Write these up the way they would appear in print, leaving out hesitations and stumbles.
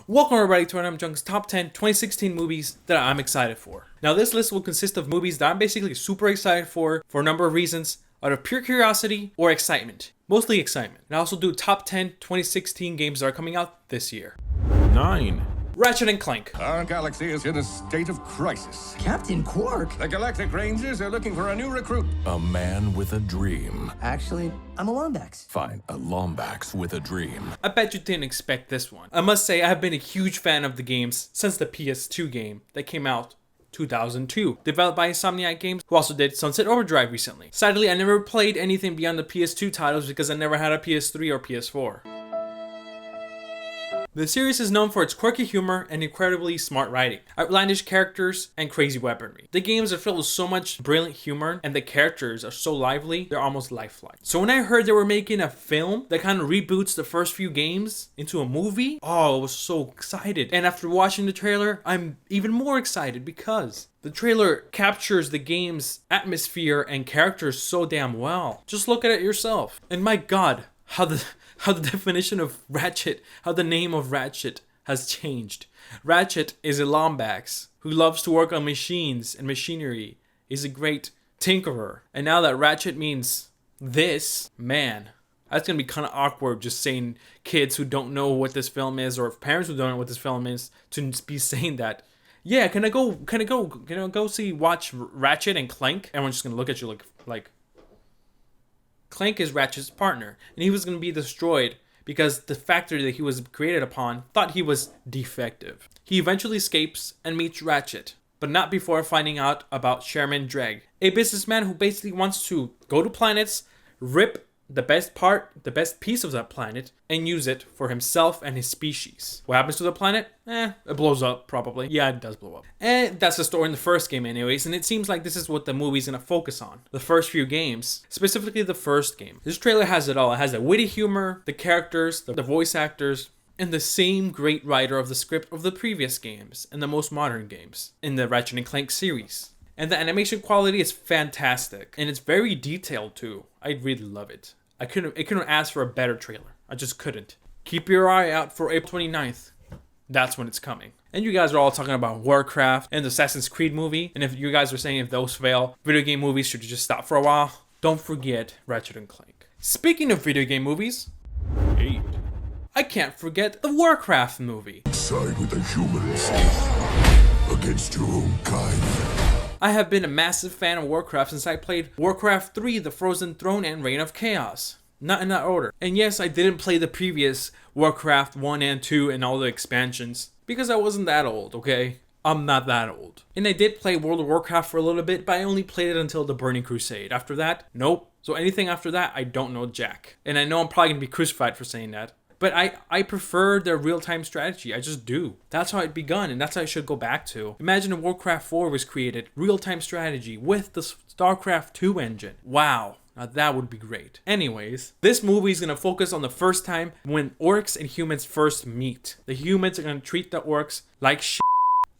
Welcome everybody to Randomjeanc's top 10 2016 movies that I'm excited for. Now this list will consist of movies that I'm basically super excited for a number of reasons, out of pure curiosity or excitement. Mostly excitement. And I also do top 10 2016 games that are coming out this year. 9. Ratchet and Clank. Our galaxy is in a state of crisis. Captain Quark? The Galactic Rangers are looking for a new recruit. A man with a dream. Actually, I'm a Lombax. Fine, a Lombax with a dream. I bet you didn't expect this one. I must say I've been a huge fan of the games since the PS2 game that came out 2002, developed by Insomniac Games, who also did Sunset Overdrive recently. Sadly, I never played anything beyond the PS2 titles because I never had a PS3 or PS4. The series is known for its quirky humor and incredibly smart writing, outlandish characters, and crazy weaponry. The games are filled with so much brilliant humor, and the characters are so lively, they're almost lifelike. So when I heard they were making a film that kind of reboots the first few games into a movie, I was so excited. And after watching the trailer, I'm even more excited because the trailer captures the game's atmosphere and characters so damn well. Just look at it yourself. And my god, how the definition of Ratchet, how the name of Ratchet has changed. Ratchet is a Lombax who loves to work on machines and machinery. He's a great tinkerer. And now that Ratchet means this, man, that's gonna be kind of awkward just saying kids who don't know what this film is, or parents who don't know what this film is, to be saying that. Yeah, can I go watch Ratchet and Clank? Everyone's just gonna look at you like Clank is Ratchet's partner, and he was going to be destroyed because the factory that he was created upon thought he was defective. He eventually escapes and meets Ratchet, but not before finding out about Randomjeanc, a businessman who basically wants to go to planets, rip the best piece of that planet, and use it for himself and his species. What happens to the planet? It blows up, probably. Yeah, it does blow up. And that's the story in the first game anyways, and it seems like this is what the movie's gonna focus on. The first few games, specifically the first game. This trailer has it all. It has the witty humor, the characters, the voice actors, and the same great writer of the script of the previous games and the most modern games in the Ratchet and Clank series. And the animation quality is fantastic, and it's very detailed too. I really love it. I couldn't ask for a better trailer. I just couldn't. Keep your eye out for April 29th. That's when it's coming. And you guys are all talking about Warcraft and the Assassin's Creed movie. And if you guys are saying if those fail, video game movies should just stop for a while, don't forget Ratchet and Clank. Speaking of video game movies, 8. I can't forget the Warcraft movie. Side with the humans against your own kind. I have been a massive fan of Warcraft since I played Warcraft 3, The Frozen Throne, and Reign of Chaos. Not in that order. And yes, I didn't play the previous Warcraft 1 and 2 and all the expansions, because I wasn't that old, okay? I'm not that old. And I did play World of Warcraft for a little bit, but I only played it until the Burning Crusade. After that, nope. So anything after that, I don't know jack. And I know I'm probably gonna be crucified for saying that. But I prefer their real-time strategy. I just do. That's how it begun, and that's how I should go back to. Imagine if Warcraft 4 was created, real-time strategy, with the StarCraft 2 engine. Wow. Now that would be great. Anyways, this movie is going to focus on the first time when orcs and humans first meet. The humans are going to treat the orcs like shit,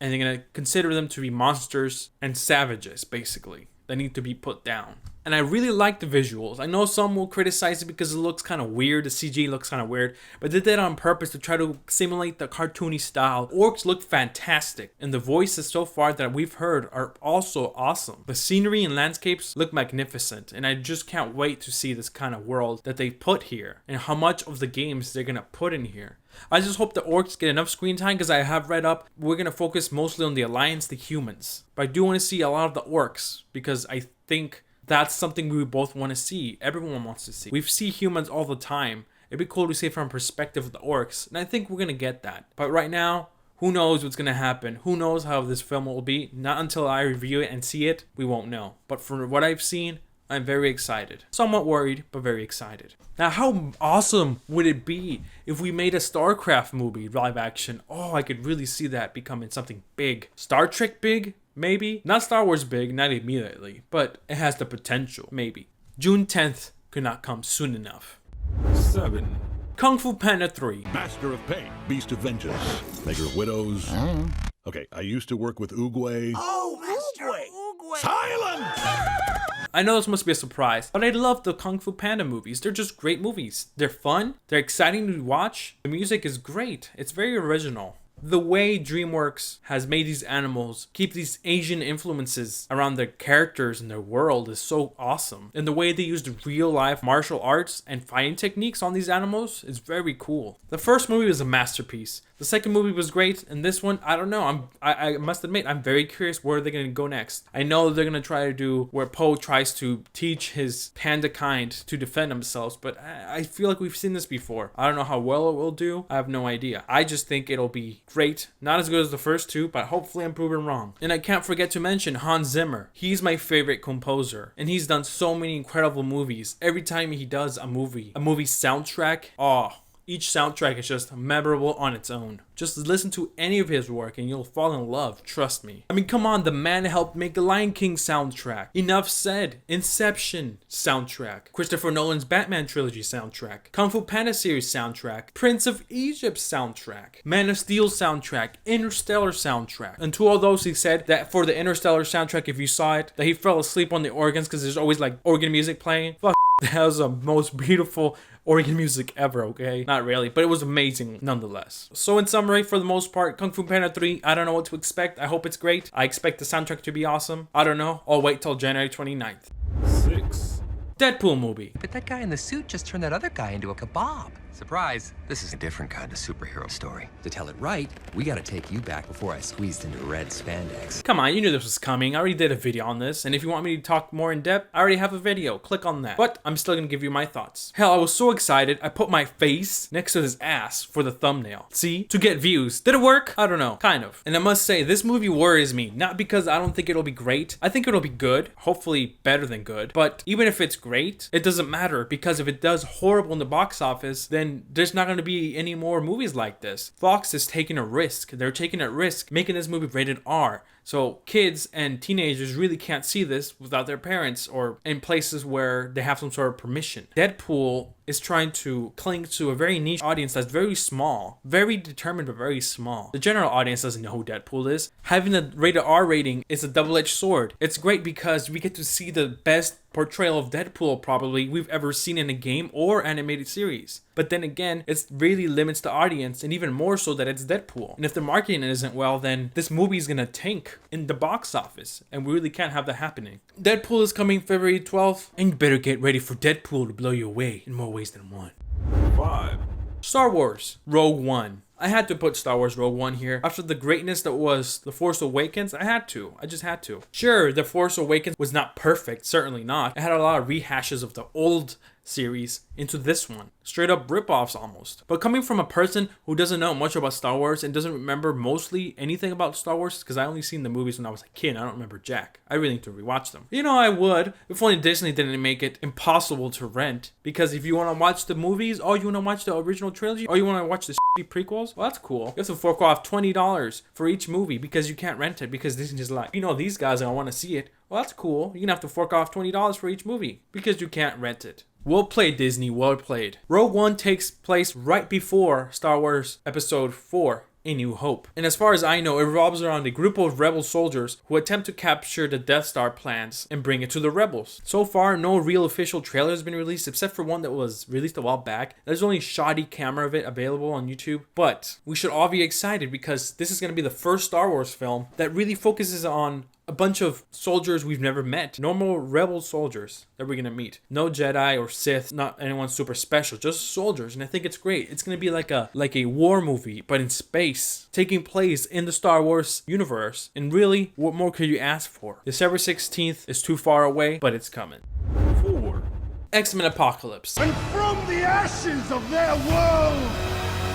and they're going to consider them to be monsters and savages, basically. They need to be put down. And I really like the visuals. I know some will criticize it because it looks kind of weird. The CG looks kind of weird. But they did it on purpose to try to simulate the cartoony style. Orcs look fantastic. And the voices so far that we've heard are also awesome. The scenery and landscapes look magnificent. And I just can't wait to see this kind of world that they put here. And how much of the games they're going to put in here. I just hope the orcs get enough screen time because I have read up. We're going to focus mostly on the Alliance, the humans. But I do want to see a lot of the orcs because I think that's something we both want to see. Everyone wants to see. We see humans all the time. It'd be cool to see from perspective of the orcs. And I think we're going to get that. But right now, who knows what's going to happen? Who knows how this film will be? Not until I review it and see it, we won't know. But from what I've seen, I'm very excited. Somewhat worried, but very excited. Now, how awesome would it be if we made a StarCraft movie live action? Oh, I could really see that becoming something big. Star Trek big? Maybe. Not Star Wars big, not immediately. But it has the potential, maybe. June 10th could not come soon enough. 7. Kung Fu Panda 3. Master of Pain, Beast of Vengeance, Maker of Widows. Okay, I used to work with Oogway. Oh, Master Oogway! Silence! I know this must be a surprise, but I love the Kung Fu Panda movies. They're just great movies. They're fun, they're exciting to watch, the music is great, it's very original. The way DreamWorks has made these animals keep these Asian influences around their characters and their world is so awesome. And the way they used real life martial arts and fighting techniques on these animals is very cool. The first movie was a masterpiece. The second movie was great, and this one, I don't know. I must admit, I'm very curious where they're going to go next. I know they're going to try to do where Po tries to teach his panda kind to defend themselves, but I feel like we've seen this before. I don't know how well it will do. I have no idea. I just think it'll be great. Not as good as the first two, but hopefully I'm proven wrong. And I can't forget to mention Hans Zimmer. He's my favorite composer, and he's done so many incredible movies. Every time he does a movie soundtrack, each soundtrack is just memorable on its own. Just listen to any of his work and you'll fall in love, trust me. I mean, come on, the man helped make the Lion King soundtrack. Enough said. Inception soundtrack. Christopher Nolan's Batman trilogy soundtrack. Kung Fu Panda series soundtrack. Prince of Egypt soundtrack. Man of Steel soundtrack. Interstellar soundtrack. And to all those who said that for the Interstellar soundtrack, if you saw it, that he fell asleep on the organs because there's always like organ music playing. Fuck. That was the most beautiful organ music ever, okay? Not really, but it was amazing nonetheless. So in summary, for the most part, Kung Fu Panda 3, I don't know what to expect. I hope it's great. I expect the soundtrack to be awesome. I don't know. I'll wait till January 29th. 6. Deadpool movie. But that guy in the suit just turned that other guy into a kebab. Surprise. This is a different kind of superhero story. To tell it right, we gotta take you back before I squeezed into red spandex. Come on, you knew this was coming. I already did a video on this, and if you want me to talk more in depth, I already have a video. Click on that. But I'm still gonna give you my thoughts. Hell, I was so excited, I put my face next to his ass for the thumbnail. See? To get views. Did it work? I don't know. Kind of. And I must say, this movie worries me. Not because I don't think it'll be great. I think it'll be good. Hopefully better than good. But even if it's great, it doesn't matter, because if it does horrible in the box office, then there's not gonna be any more movies like this. Fox is taking a risk. They're taking a risk making this movie rated R. So kids and teenagers really can't see this without their parents or in places where they have some sort of permission. Deadpool is trying to cling to a very niche audience that's very small, very determined, but very small. The general audience doesn't know who Deadpool is. Having a rated R rating is a double-edged sword. It's great because we get to see the best portrayal of Deadpool probably we've ever seen in a game or animated series. But then again, it really limits the audience, and even more so that it's Deadpool. And if the marketing isn't well, then this movie is gonna tank in the box office, and we really can't have that happening. Deadpool is coming February 12th, and you better get ready for Deadpool to blow you away in more ways than one. 5. Star Wars Rogue One. I had to put Star Wars Rogue One here. After the greatness that was The Force Awakens, I had to. I just had to. Sure, The Force Awakens was not perfect, certainly not. It had a lot of rehashes of the old series into this one. Straight up rip-offs almost. But coming from a person who doesn't know much about Star Wars and doesn't remember mostly anything about Star Wars, because I only seen the movies when I was a kid, I don't remember jack. I really need to rewatch them. You know, I would, if only Disney didn't make it impossible to rent. Because if you want to watch the movies, or you want to watch the original trilogy, or you want to watch the shitty prequels, well, that's cool. You have to fork off $20 for each movie because you can't rent it, because Disney's just like, you know, these guys don't want to see it. Well, that's cool. You're gonna have to fork off $20 for each movie because you can't rent it. Well played, Disney. Well played. Rogue One takes place right before Star Wars Episode 4, A New Hope. And as far as I know, it revolves around a group of rebel soldiers who attempt to capture the Death Star plans and bring it to the rebels. So far, no real official trailer has been released except for one that was released a while back. There's only shoddy camera of it available on YouTube. But we should all be excited because this is going to be the first Star Wars film that really focuses on a bunch of soldiers we've never met. Normal rebel soldiers that we're gonna meet. No Jedi or Sith, not anyone super special, just soldiers. And I think it's great. It's gonna be like a war movie, but in space, taking place in the Star Wars universe. And really, what more could you ask for? December 16th is too far away, but it's coming. 4. XMen Apocalypse. And from the ashes of their world,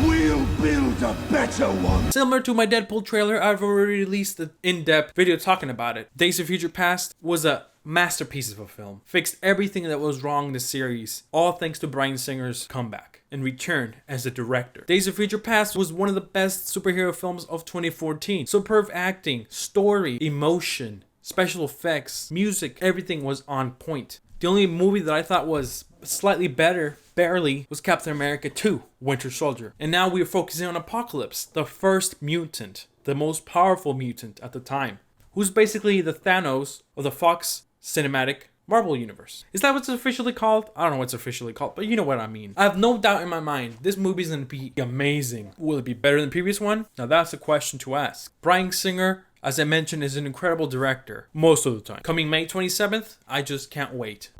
we'll build a better one. Similar to my Deadpool trailer, I've already released an in-depth video talking about it. Days of Future Past was a masterpiece of a film. Fixed everything that was wrong in the series, all thanks to Bryan Singer's comeback and return as a director. Days of Future Past was one of the best superhero films of 2014. Superb acting, story, emotion, special effects, music, everything was on point. The only movie that I thought was slightly better, barely, was Captain America 2, Winter Soldier. And now we are focusing on Apocalypse, the first mutant, the most powerful mutant at the time, who's basically the Thanos of the Fox cinematic Marvel Universe. Is that what it's officially called? I don't know what it's officially called, but you know what I mean. I have no doubt in my mind this movie's gonna be amazing. Will it be better than the previous one? Now that's a question to ask. Bryan Singer, as I mentioned, is an incredible director most of the time. Coming May 27th, I just can't wait.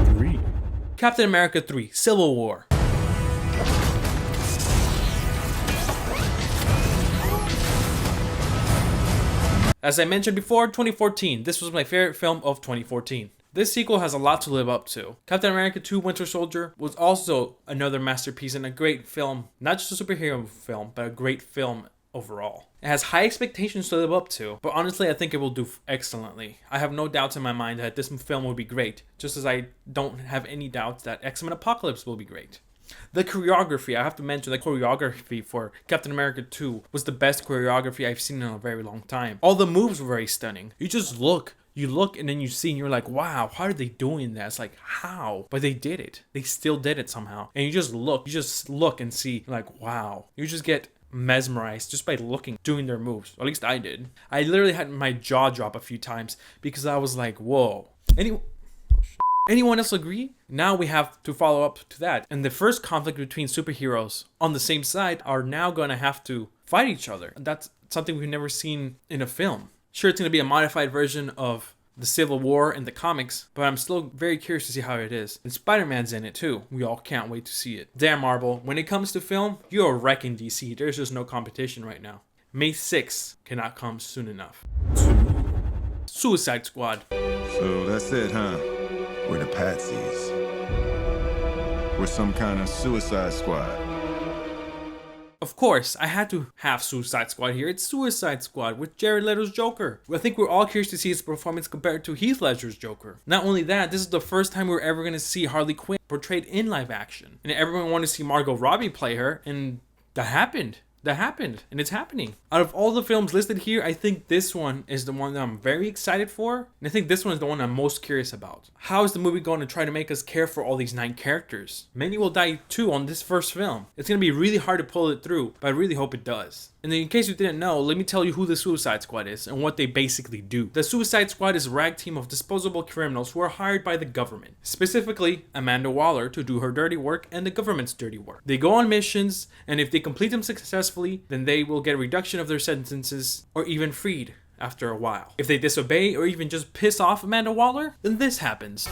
3, Captain America 3, Civil War. As I mentioned before, 2014. This was my favorite film of 2014. This sequel has a lot to live up to. Captain America 2 Winter Soldier was also another masterpiece and a great film. Not just a superhero film, but a great film overall. It has high expectations to live up to, but honestly I think it will do excellently. I have no doubts in my mind that this film will be great, just as I don't have any doubts that XMen Apocalypse will be great. The choreography, I have to mention the choreography for Captain America 2 was the best choreography I've seen in a very long time. All the moves were very stunning. You just look, and then you see and you're like, wow, how are they doing that? It's like, how? But they did it. They still did it somehow. And you just look and see, like, wow. You just get mesmerized just by looking, doing their moves. Or at least I did. I literally had my jaw drop a few times because I was like, whoa. Anyone else agree? Now we have to follow up to that. And the first conflict between superheroes on the same side are now going to have to fight each other. And that's something we've never seen in a film. Sure, it's going to be a modified version of the Civil War in the comics, but I'm still very curious to see how it is. And Spider-Man's in it too. We all can't wait to see it. Damn, Marvel, when it comes to film, you're wrecking DC. There's just no competition right now. May 6th cannot come soon enough. 2, Suicide Squad. So that's it, huh? We're the patsies. We're some kind of suicide squad. Of course, I had to have Suicide Squad here. It's Suicide Squad with Jared Leto's Joker. I think we're all curious to see his performance compared to Heath Ledger's Joker. Not only that, this is the first time we're ever going to see Harley Quinn portrayed in live action. And everyone wanted to see Margot Robbie play her, and that happened. And it's happening. Out of all the films listed here, I think this one is the one that I'm very excited for. And I think this one is the one I'm most curious about. How is the movie going to try to make us care for all these 9 characters? Many will die too on this first film. It's going to be really hard to pull it through, but I really hope it does. And then in case you didn't know, let me tell you who the Suicide Squad is and what they basically do. The Suicide Squad is a rag team of disposable criminals who are hired by the government. Specifically, Amanda Waller to do her dirty work and the government's dirty work. They go on missions, and if they complete them successfully, then they will get a reduction of their sentences or even freed after a while. If they disobey or even just piss off Amanda Waller, then this happens.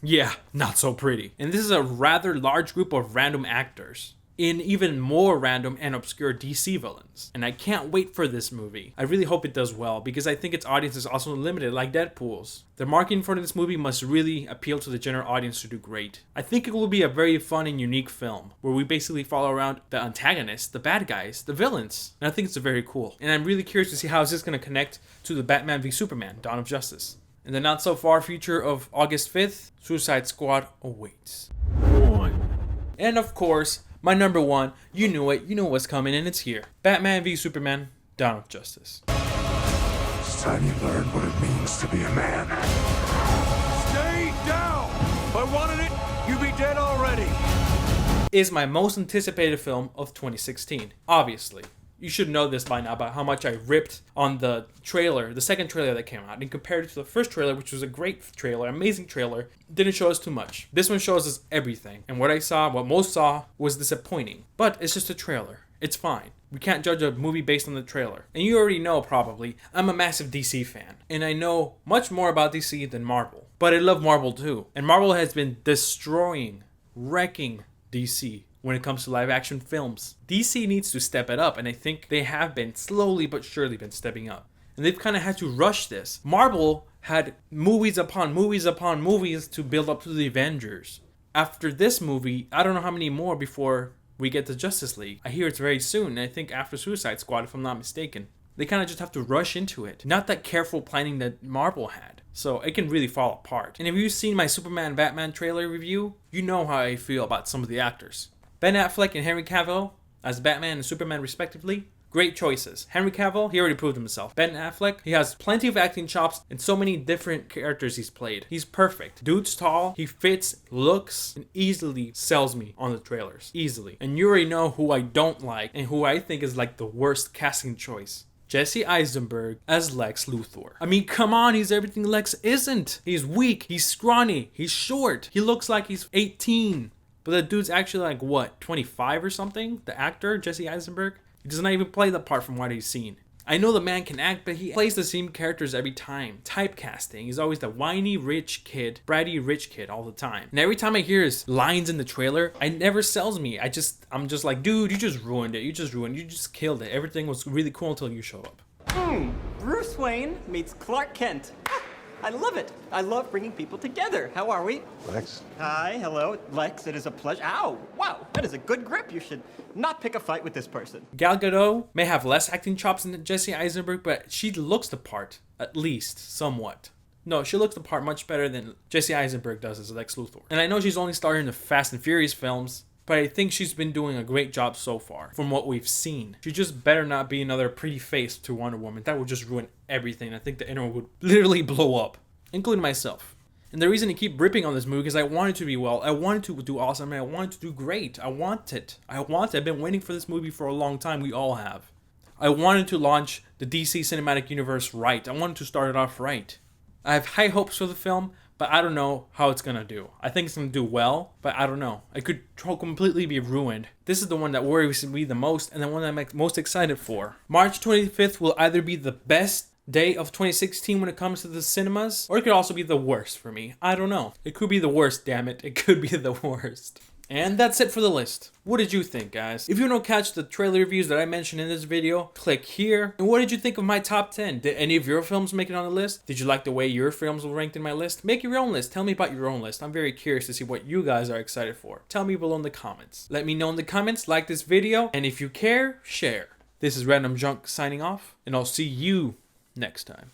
Yeah, not so pretty. And this is a rather large group of random actors in even more random and obscure DC villains. And I can't wait for this movie. I really hope it does well because I think its audience is also limited like Deadpool's. The marketing for this movie must really appeal to the general audience to do great. I think it will be a very fun and unique film where we basically follow around the antagonists, the bad guys, the villains. And I think it's very cool. And I'm really curious to see how is this going to connect to the Batman v Superman, Dawn of Justice. In the not so far future of August 5th, Suicide Squad awaits. 1, And of course, my number one, you knew it, you know what's coming, and it's here. Batman v Superman, Dawn of Justice. It's time you learn what it means to be a man. Stay down! If I wanted it, you'd be dead already. Is my most anticipated film of 2016. Obviously. You should know this by now about how much I ripped on the trailer, the second trailer that came out, and compared it to the first trailer, which was a great trailer, amazing trailer, didn't show us too much. This one shows us everything, and what most saw, was disappointing. But it's just a trailer. It's fine. We can't judge a movie based on the trailer. And you already know, probably, I'm a massive DC fan, and I know much more about DC than Marvel. But I love Marvel too, and Marvel has been wrecking DC when it comes to live action films. DC needs to step it up, and I think they have been slowly but surely been stepping up. And they've kind of had to rush this. Marvel had movies upon movies upon movies to build up to the Avengers. After this movie, I don't know how many more before we get to Justice League. I hear it's very soon, and I think after Suicide Squad, if I'm not mistaken. They kind of just have to rush into it. Not that careful planning that Marvel had. So it can really fall apart. And if you've seen my Superman Batman trailer review, you know how I feel about some of the actors. Ben Affleck and Henry Cavill as Batman and Superman respectively, Great choices. Henry Cavill, he already proved himself. Ben Affleck, he has plenty of acting chops and so many different characters he's played. He's perfect. Dude's tall, he fits, looks, and easily sells me on the trailers. Easily. And you already know who I don't like and who I think is like the worst casting choice. Jesse Eisenberg as Lex Luthor. I mean, come on, he's everything Lex isn't. He's weak, he's scrawny, he's short. He looks like he's 18. But the dude's actually like, what, 25 or something? The actor, Jesse Eisenberg? He does not even play the part from what he's seen. I know the man can act, but he plays the same characters every time. Typecasting. He's always the whiny rich kid, bratty rich kid all the time. And every time I hear his lines in the trailer, it never sells me. I'm just like, dude, you just ruined it. You just killed it. Everything was really cool until you show up. Bruce Wayne meets Clark Kent. I love it. I love bringing people together. How are we? Lex. Hi, hello, Lex. It is a pleasure. Ow, wow, that is a good grip. You should not pick a fight with this person. Gal Gadot may have less acting chops than Jesse Eisenberg, but she looks the part, at least, somewhat. No, she looks the part much better than Jesse Eisenberg does as Lex Luthor. And I know she's only starred in the Fast and Furious films, but I think she's been doing a great job so far, from what we've seen. She just better not be another pretty face to Wonder Woman. That would just ruin everything. I think the internet would literally blow up, including myself. And the reason I keep ripping on this movie is I want it to be well. I want it to do awesome, and I want it to do great. I want it. I've been waiting for this movie for a long time. We all have. I wanted to launch the DC Cinematic Universe right. I wanted to start it off right. I have high hopes for the film, but I don't know how it's gonna do. I think it's gonna do well, but I don't know. It could completely be ruined. This is the one that worries me the most, and the one I'm most excited for. March 25th will either be the best day of 2016 when it comes to the cinemas, or it could also be the worst for me. I don't know. It could be the worst, damn it. It could be the worst. And that's it for the list. What did you think, guys? If you want to catch the trailer reviews that I mentioned in this video, click here. And what did you think of my top 10? Did any of your films make it on the list? Did you like the way your films were ranked in my list? Make your own list. Tell me about your own list. I'm very curious to see what you guys are excited for. Tell me below in the comments. Let me know in the comments, like this video, and if you care, share. This is Randomjeanc signing off, and I'll see you next time.